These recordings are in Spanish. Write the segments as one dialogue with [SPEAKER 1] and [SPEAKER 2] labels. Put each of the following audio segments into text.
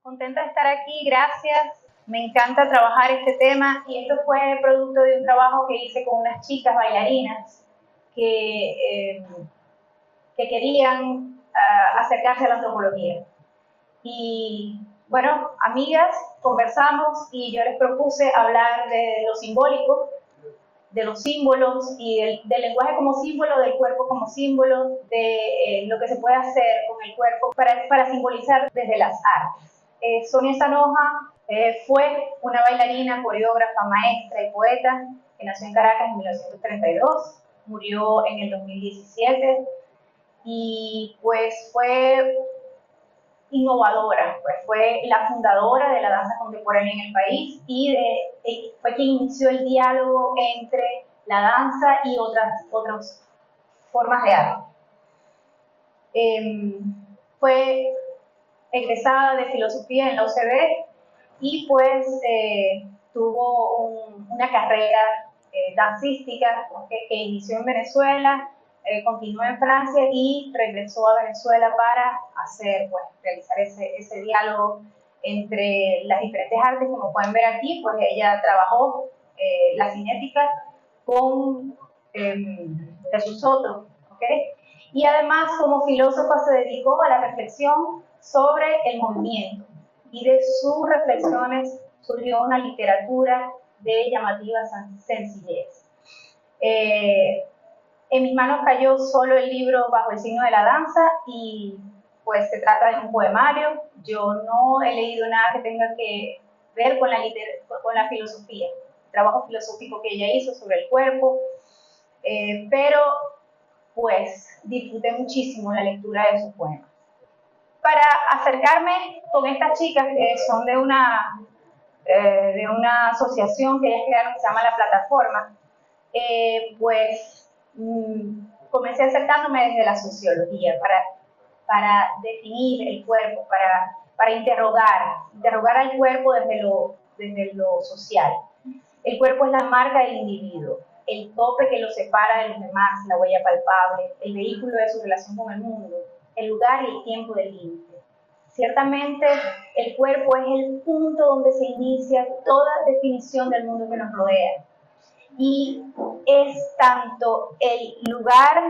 [SPEAKER 1] Contenta de estar aquí, gracias. Me encanta trabajar este tema y esto fue producto de un trabajo que hice con unas chicas bailarinas que, que querían acercarse a la antropología. Y bueno, amigas, conversamos y yo les propuse hablar de lo simbólico, de los símbolos y del lenguaje como símbolo, del cuerpo como símbolo, de lo que se puede hacer con el cuerpo para simbolizar desde las artes. Sonia Sanoja fue una bailarina, coreógrafa, maestra y poeta que nació en Caracas en 1932, murió en el 2017 y pues fue innovadora, pues fue la fundadora de la danza contemporánea en el país y fue quien inició el diálogo entre la danza y otras formas de arte. Fue egresada de filosofía en la UCB y pues tuvo una carrera dancística que inició en Venezuela, continuó en Francia y regresó a Venezuela para realizar ese diálogo entre las diferentes artes. Como pueden ver aquí, pues ella trabajó la cinética con Jesús Soto, ¿okay? Y además como filósofa se dedicó a la reflexión sobre el movimiento y de sus reflexiones surgió una literatura de llamativa sencillez. En mis manos cayó solo el libro Bajo el signo de la danza y pues se trata de un poemario. Yo no he leído nada que tenga que ver con la filosofía, el trabajo filosófico que ella hizo sobre el cuerpo, pero pues disfruté muchísimo la lectura de sus poemas. Para acercarme con estas chicas que son de una asociación que ellas crearon que se llama La Plataforma, comencé acercándome desde la sociología para definir el cuerpo, para interrogar al cuerpo desde lo social. El cuerpo es la marca del individuo, el tope que lo separa de los demás, la huella palpable, el vehículo de su relación con el mundo, el lugar y el tiempo del límite. Ciertamente, el cuerpo es el punto donde se inicia toda definición del mundo que nos rodea. Y es tanto el lugar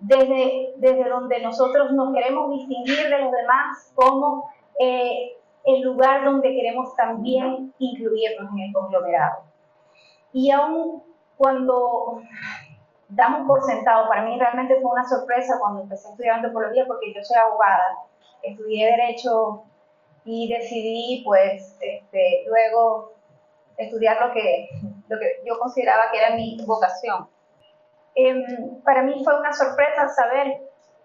[SPEAKER 1] desde donde nosotros nos queremos distinguir de los demás, como el lugar donde queremos también incluirnos en el conglomerado. Y aún cuando damos por sentado, para mí realmente fue una sorpresa cuando empecé a estudiar antropología, porque yo soy abogada, estudié Derecho y decidí pues luego estudiar lo que yo consideraba que era mi vocación. Para mí fue una sorpresa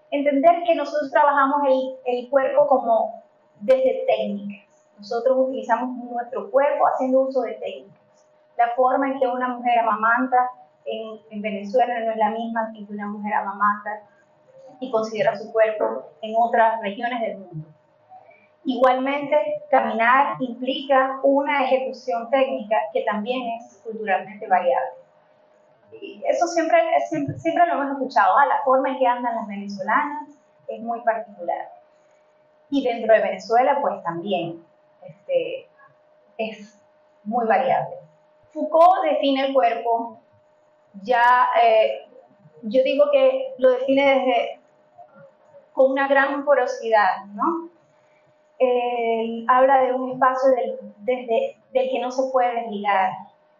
[SPEAKER 1] entender que nosotros trabajamos el cuerpo como desde técnicas. Nosotros utilizamos nuestro cuerpo haciendo uso de técnicas. La forma en que una mujer amamanta en Venezuela no es la misma que una mujer amamanta y considera su cuerpo en otras regiones del mundo. Igualmente, caminar implica una ejecución técnica que también es culturalmente variable. Y eso siempre lo hemos escuchado. La forma en que andan las venezolanas es muy particular. Y dentro de Venezuela, pues también es muy variable. Foucault define el cuerpo, yo digo que lo define con una gran porosidad, ¿no? Habla de un espacio del que no se puede desligar,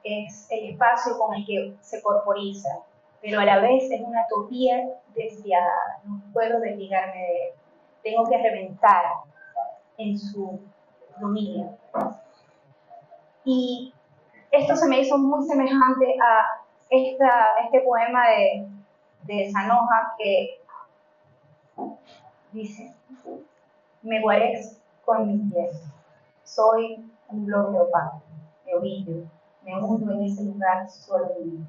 [SPEAKER 1] es el espacio con el que se corporiza, pero a la vez es una utopía desviada, no puedo desligarme de él, tengo que reventar en su dominio. Y esto se me hizo muy semejante a este poema de Sanoja que dice: me guarez con mis pies, soy un bloque opaco, me ovillo, me hundo en ese lugar solo mío.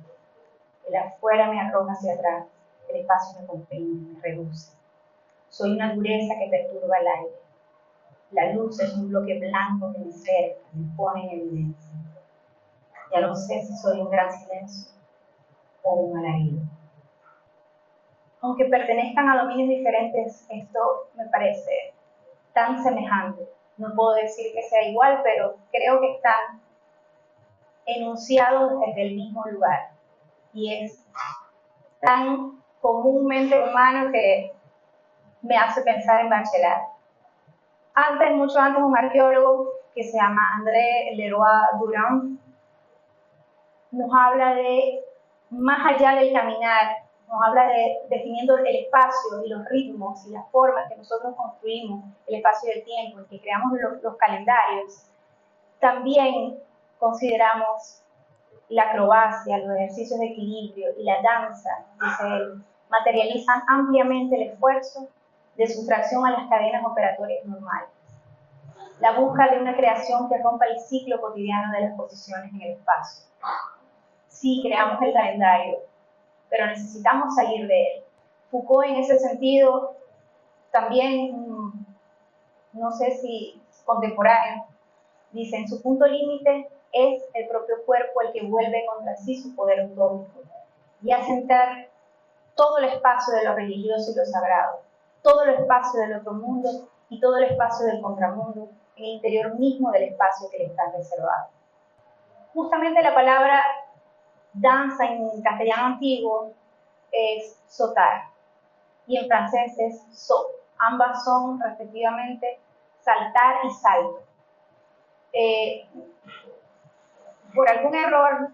[SPEAKER 1] El afuera me arroja hacia atrás, el espacio me comprime, me reduce. Soy una dureza que perturba el aire. La luz es un bloque blanco que me cerca, me pone en evidencia. Ya no sé si soy un gran silencio o un alarido. Aunque pertenezcan a dominios diferentes, esto me parece tan semejante. No puedo decir que sea igual, pero creo que están enunciados desde el mismo lugar. Y es tan comúnmente humano que me hace pensar en Bachelard. Mucho antes, un arqueólogo que se llama André Leroi-Durand nos habla de, más allá del caminar, nos habla de definiendo el espacio y los ritmos y las formas que nosotros construimos el espacio y el tiempo, y que creamos los calendarios. También consideramos la acrobacia, los ejercicios de equilibrio y la danza, dice él, materializan ampliamente el esfuerzo de sustracción a las cadenas operatorias normales. La búsqueda de una creación que rompa el ciclo cotidiano de las posiciones en el espacio. Sí, creamos el calendario, pero necesitamos salir de él. Foucault, en ese sentido, también, no sé si contemporáneo, dice, en su punto límite es el propio cuerpo el que vuelve contra sí su poder autómico y hace entrar todo el espacio de lo religioso y lo sagrado, todo el espacio del otro mundo y todo el espacio del contramundo en el interior mismo del espacio que le está reservado. Justamente la palabra danza en castellano antiguo es sauter y en francés es saut. Ambas son respectivamente saltar y salto. Por algún error,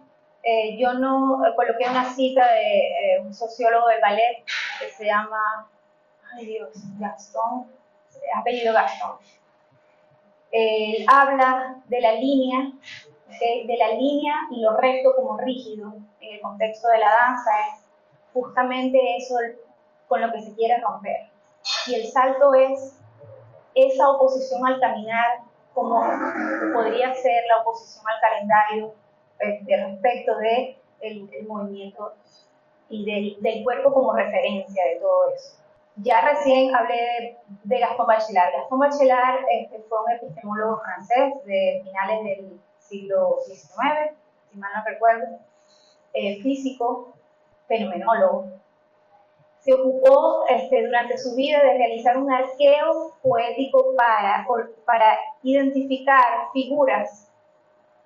[SPEAKER 1] yo no coloqué una cita de un sociólogo del ballet que se llama, ay Dios, Gaston, apellido Gaston. Él habla de la línea, de la línea y lo recto como rígido en el contexto de la danza, es justamente eso con lo que se quiere romper. Y el salto es esa oposición al caminar, como podría ser la oposición al calendario respecto del movimiento y del cuerpo como referencia de todo eso. Ya recién hablé de Gaston Bachelard. Gaston Bachelard fue un epistemólogo francés de finales del siglo XIX, si mal no recuerdo, físico, fenomenólogo. Se ocupó durante su vida de realizar un arqueo poético para identificar figuras,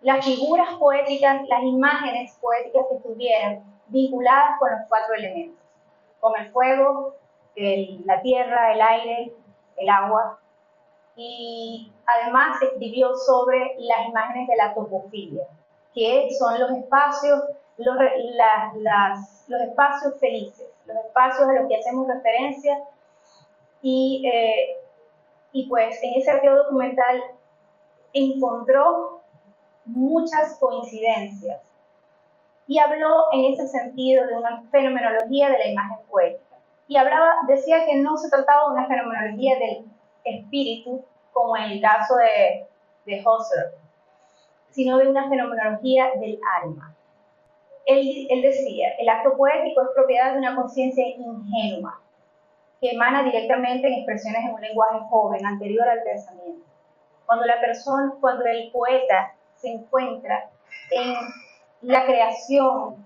[SPEAKER 1] las figuras poéticas, las imágenes poéticas que estuvieran vinculadas con los 4 elementos, como el fuego, la tierra, el aire, el agua, y además escribió sobre las imágenes de la topofilia, que son los espacios, los espacios felices, los espacios a los que hacemos referencia, y pues en ese arqueo documental encontró muchas coincidencias y habló en ese sentido de una fenomenología de la imagen poética. Y decía que no se trataba de una fenomenología del espíritu, como en el caso de Husserl, sino de una fenomenología del alma. Él decía, el acto poético es propiedad de una conciencia ingenua, que emana directamente en expresiones en un lenguaje joven, anterior al pensamiento. Cuando el poeta se encuentra en la creación,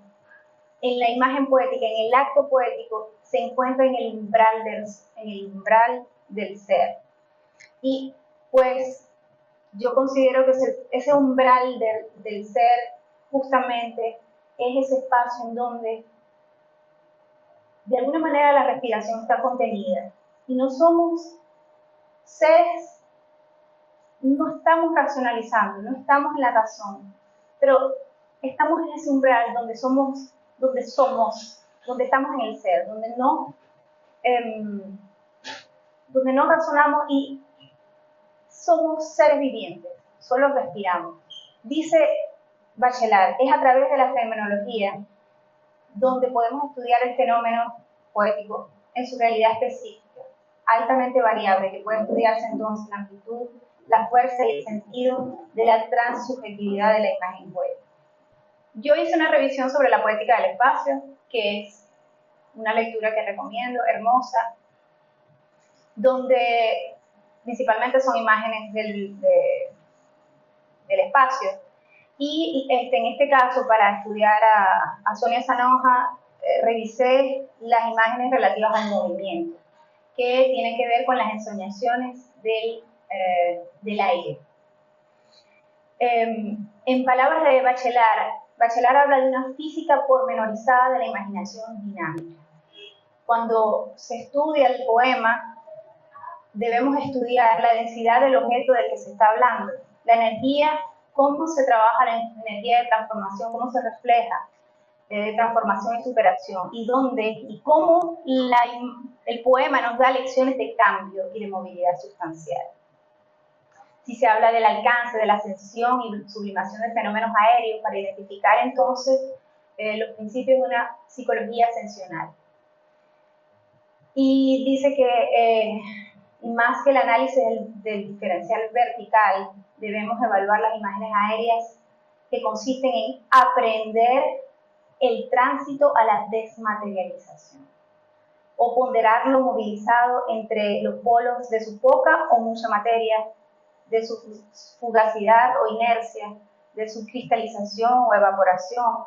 [SPEAKER 1] en la imagen poética, en el acto poético, se encuentra en el umbral del ser. Y pues yo considero que ese umbral del ser justamente es ese espacio en donde de alguna manera la respiración está contenida. Y no somos seres, no estamos racionalizando, no estamos en la razón, pero estamos en ese umbral donde estamos en el ser, donde no razonamos y somos seres vivientes, solo respiramos. Dice Bachelard, es a través de la fenomenología donde podemos estudiar el fenómeno poético en su realidad específica, altamente variable, que puede estudiarse entonces la amplitud, la fuerza y el sentido de la transsubjetividad de la imagen poética. Yo hice una revisión sobre la poética del espacio, que es una lectura que recomiendo, hermosa, donde principalmente son imágenes del espacio. Y en este caso, para estudiar a Sonia Zanoja, revisé las imágenes relativas al movimiento, que tienen que ver con las ensoñaciones del aire. En palabras de Bachelard habla de una física pormenorizada de la imaginación dinámica. Cuando se estudia el poema, debemos estudiar la densidad del objeto del que se está hablando, la energía, cómo se trabaja la energía de transformación, cómo se refleja, de transformación y superación, y dónde y cómo el poema nos da lecciones de cambio y de movilidad sustancial. Si se habla del alcance, de la ascensión y sublimación de fenómenos aéreos para identificar entonces los principios de una psicología ascensional. Y dice que más que el análisis del diferencial vertical, debemos evaluar las imágenes aéreas que consisten en aprender el tránsito a la desmaterialización o ponderar lo movilizado entre los polos de su poca o mucha materia, de su fugacidad o inercia, de su cristalización o evaporación,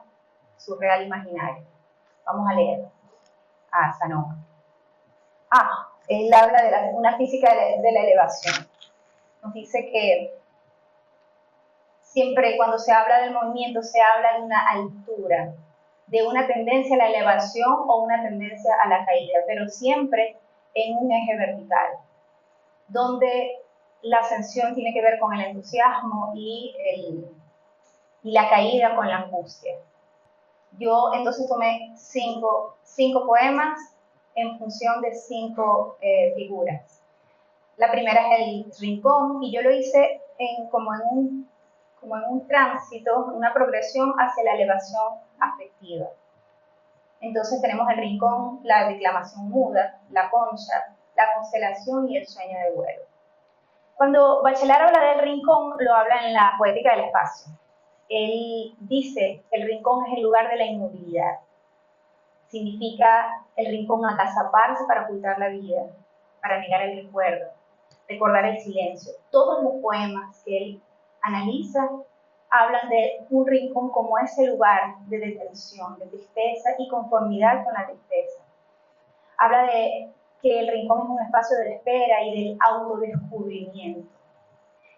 [SPEAKER 1] su real imaginario. Vamos a leer a Zanoja. Él habla de una física de la elevación. Nos dice que siempre cuando se habla del movimiento se habla de una altura, de una tendencia a la elevación o una tendencia a la caída, pero siempre en un eje vertical, donde la ascensión tiene que ver con el entusiasmo y la caída con la angustia. Yo entonces tomé cinco poemas en función de 5 figuras. La primera es el rincón, y yo lo hice como en un tránsito, una progresión hacia la elevación afectiva. Entonces tenemos el rincón, la declamación muda, la concha, la constelación y el sueño de vuelo. Cuando Bachelard habla del rincón, lo habla en la poética del espacio. Él dice que el rincón es el lugar de la inmovilidad. Significa el rincón agazaparse para ocultar la vida, para negar el recuerdo, recordar el silencio. Todos los poemas que él analiza hablan de un rincón como ese lugar de detención, de tristeza y conformidad con la tristeza. Habla de que el rincón es un espacio de espera y del autodescubrimiento.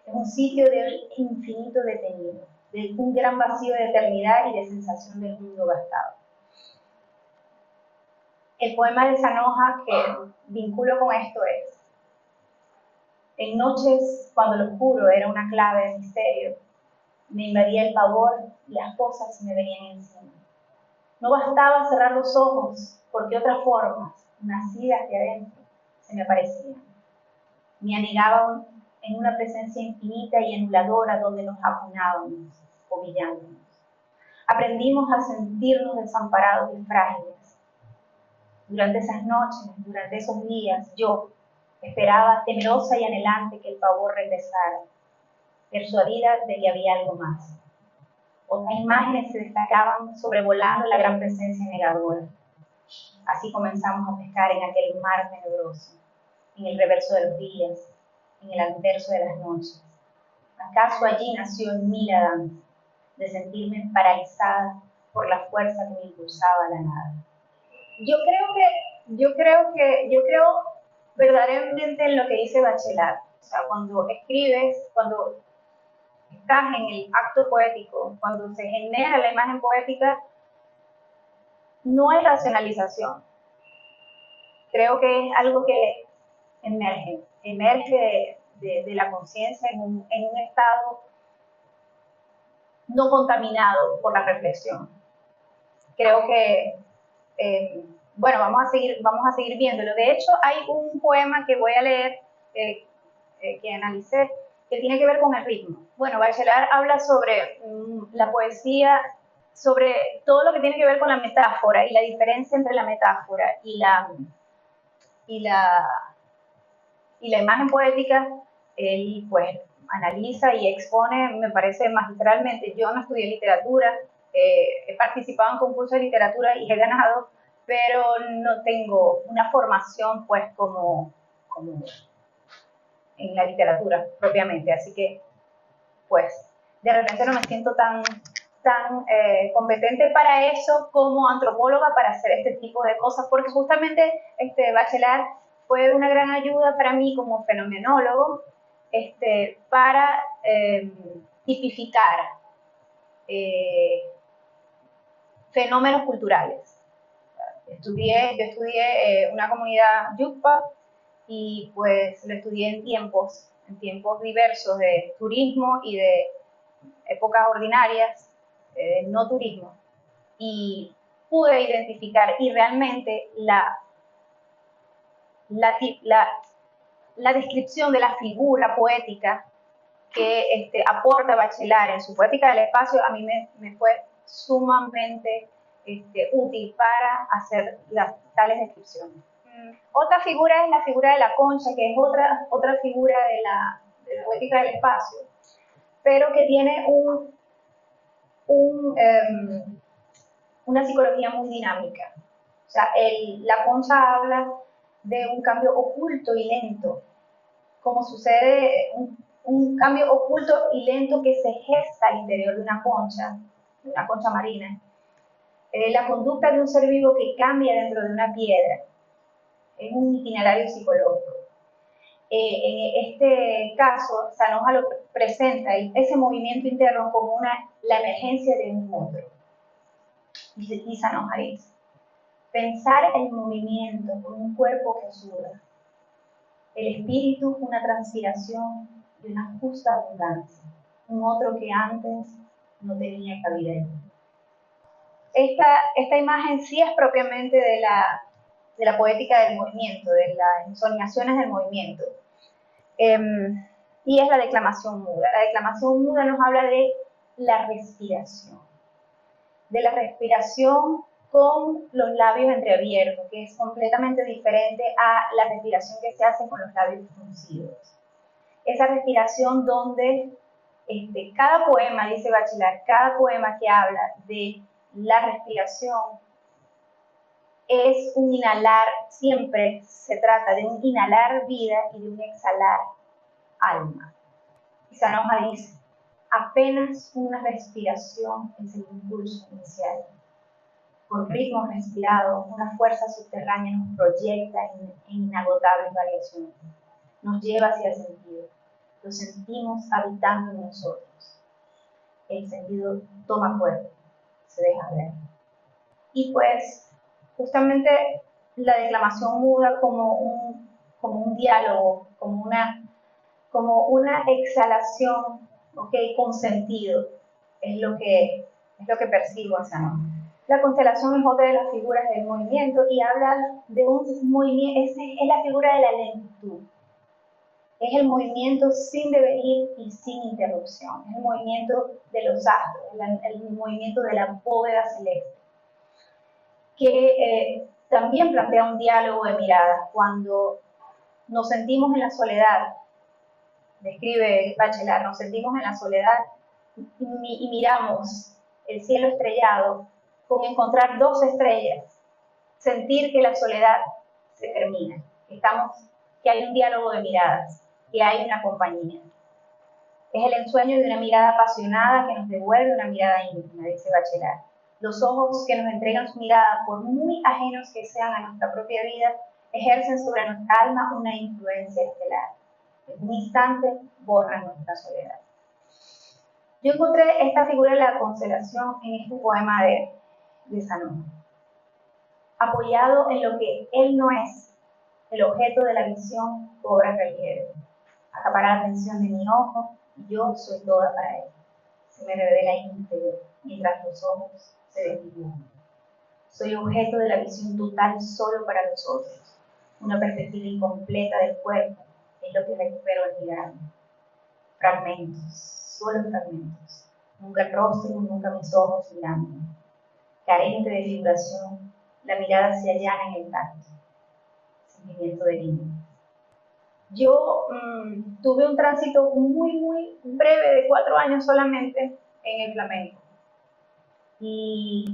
[SPEAKER 1] Es un sitio del infinito detenido, de un gran vacío de eternidad y de sensación del mundo gastado. El poema de Zanoja que vinculo con esto es: en noches cuando lo oscuro era una clave de misterio, me invadía el pavor y las cosas se me venían encima. No bastaba cerrar los ojos, porque otras formas, nacidas de adentro, se me aparecían. Me anegaban en una presencia infinita y anuladora donde nos apunábamos, ovillándonos. Aprendimos a sentirnos desamparados y frágiles. Durante esas noches, durante esos días, yo esperaba temerosa y anhelante que el pavor regresara, persuadida de que había algo más. Otras imágenes se destacaban sobrevolando la gran presencia negadora. Así comenzamos a pescar en aquel mar tenebroso, en el reverso de los días, en el anverso de las noches. ¿Acaso allí nació en mí la danza, de sentirme paralizada por la fuerza que me impulsaba a la nada? Yo creo verdaderamente en lo que dice Bachelard. O sea, cuando escribes, cuando estás en el acto poético, cuando se genera la imagen poética, no hay racionalización. Creo que es algo que emerge de la conciencia en un estado no contaminado por la reflexión. Creo que, bueno, vamos a seguir viéndolo. De hecho, hay un poema que voy a leer, que analicé, que tiene que ver con el ritmo. Bueno, Bachelard habla sobre la poesía, sobre todo lo que tiene que ver con la metáfora y la diferencia entre la metáfora y la imagen poética. Él pues analiza y expone, me parece magistralmente. Yo no estudié literatura, he participado en concursos de literatura y he ganado, pero no tengo una formación pues como en la literatura propiamente, así que pues de repente no me siento tan competente para eso como antropóloga para hacer este tipo de cosas, porque justamente Bachelard fue una gran ayuda para mí como fenomenólogo para tipificar fenómenos culturales. Yo estudié una comunidad yucpa y pues lo estudié en tiempos diversos de turismo y de épocas ordinarias, no turismo, y pude identificar y realmente la descripción de la figura poética que aporta Bachelard en su Poética del Espacio a mí me fue sumamente útil para hacer tales descripciones. Otra figura es la figura de la concha, que es otra figura de la Poética del Espacio, pero que tiene una psicología muy dinámica. O sea, la concha habla de un cambio oculto y lento, como sucede un cambio oculto y lento que se gesta al interior de una concha marina. La conducta de un ser vivo que cambia dentro de una piedra es un itinerario psicológico. En este caso, Zanoja lo presenta ese movimiento interno como la emergencia de un otro. Y Zanoja dice: pensar el movimiento con un cuerpo que suda, el espíritu una transpiración y una justa abundancia, un otro que antes no tenía cabida en mí. Esta imagen sí es propiamente de la poética del movimiento, de las ensoñaciones del movimiento. Y es la declamación muda. La declamación muda nos habla de la respiración con los labios entreabiertos, que es completamente diferente a la respiración que se hace con los labios fruncidos. Esa respiración donde cada poema, dice Bachelard, cada poema que habla de la respiración es un inhalar, siempre se trata de un inhalar vida y de un exhalar alma. Y Zanoja dice: apenas una respiración es el impulso inicial. Por ritmos respirados, una fuerza subterránea nos proyecta en inagotables variaciones. Nos lleva hacia el sentido. Lo sentimos habitando en nosotros. El sentido toma cuerpo, se deja ver. Y pues, justamente la declamación muda como un diálogo, como una exhalación, ¿okay?, con sentido, es lo que percibo hacia nosotros. La constelación es otra de las figuras del movimiento y habla de un movimiento, es la figura de la lentitud. Es el movimiento sin devenir y sin interrupción. Es el movimiento de los astros, el movimiento de la bóveda celeste, que también plantea un diálogo de miradas. Cuando nos sentimos en la soledad, describe Bachelard, nos sentimos en la soledad y miramos el cielo estrellado, con encontrar dos estrellas, sentir que la soledad se termina, que hay un diálogo de miradas, que hay una compañía. Es el ensueño de una mirada apasionada que nos devuelve una mirada íntima, dice Bachelard. Los ojos que nos entregan su mirada, por muy ajenos que sean a nuestra propia vida, ejercen sobre nuestra alma una influencia estelar. En un instante borran nuestra soledad. Yo encontré esta figura de la constelación en este poema de Zanoja, apoyado en lo que él no es, el objeto de la visión cobra relieve. Acapara la atención de mi ojo y yo soy toda para él. Se me revela íntegro mientras los ojos se desdibujan. Soy objeto de la visión total solo para los otros. Una perspectiva incompleta del cuerpo es lo que recupero al mirarme. Fragmentos, solo fragmentos. Nunca el rostro, nunca mis ojos mirando. Carente de figuración, la mirada se allana en el tacto. Sentimiento de límite. Yo tuve un tránsito muy, muy breve de 4 años solamente en el flamenco. Y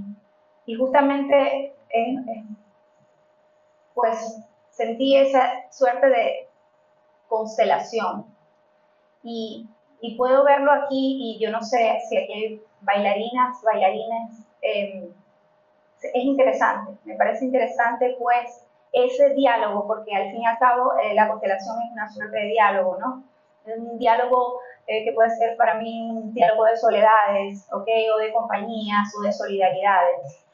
[SPEAKER 1] justamente pues sentí esa suerte de constelación. Y puedo verlo aquí, y yo no sé si aquí hay bailarines, es interesante, me parece interesante pues ese diálogo, porque al fin y al cabo la constelación es una suerte de diálogo, ¿no? Es un diálogo que puede ser para mí un diálogo de soledades, ¿ok? O de compañías o de solidaridades.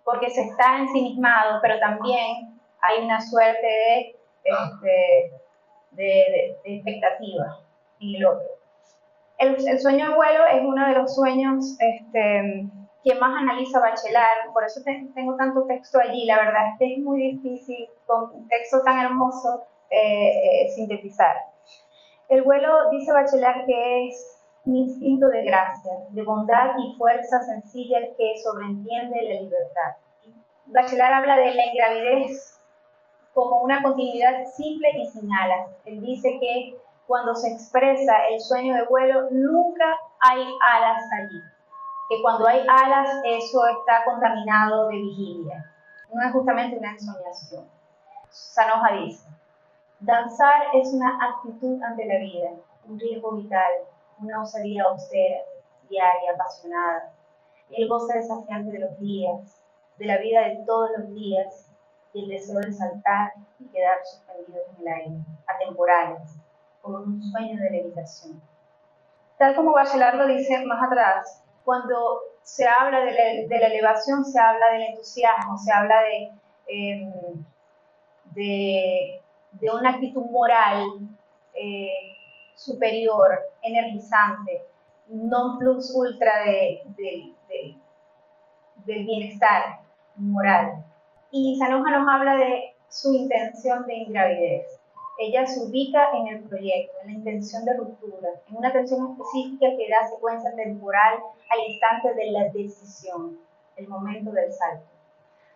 [SPEAKER 1] Porque se está ensimismado, pero también hay una suerte de expectativa en el otro. El sueño de vuelo es uno de los sueños que más analiza Bachelard, por eso tengo tanto texto allí. La verdad es que es muy difícil con un texto tan hermoso sintetizar. El vuelo, dice Bachelard, que es un instinto de gracia, de bondad y fuerza sencilla que sobreentiende la libertad. Bachelard habla de la ingravidez como una continuidad simple y sin alas. Él dice que cuando se expresa el sueño de vuelo, nunca hay alas allí. Que cuando hay alas, eso está contaminado de vigilia. No es justamente una ensoñación. Zanoja dice: danzar es una actitud ante la vida, un riesgo vital, una osadía austera, diaria, apasionada, el goce desafiante de los días, de la vida de todos los días, y el deseo de saltar y quedar suspendidos en el aire, atemporales, como un sueño de levitación. Tal como Bachelard lo dice más atrás, cuando se habla de la elevación, se habla del entusiasmo, se habla de una actitud moral superior, energizante, non plus ultra del bienestar moral. Y Zanoja nos habla de su intención de ingravidez. Ella se ubica en el proyecto, en la intención de ruptura, en una tensión específica que da secuencia temporal al instante de la decisión, el momento del salto.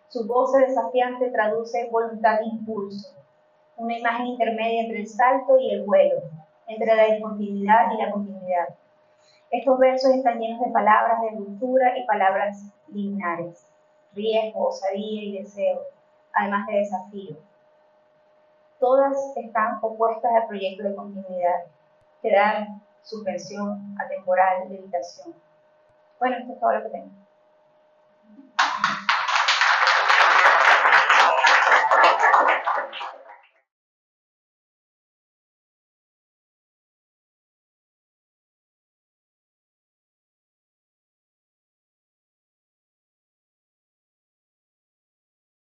[SPEAKER 1] Su voz desafiante traduce voluntad e impulso, una imagen intermedia entre el salto y el vuelo, entre la discontinuidad y la continuidad. Estos versos están llenos de palabras de ruptura y palabras liminares, riesgo, osadía y deseo, además de desafío. Todas están opuestas al proyecto de continuidad, que dan suspensión atemporal, levitación. Bueno, esto es todo lo que tengo.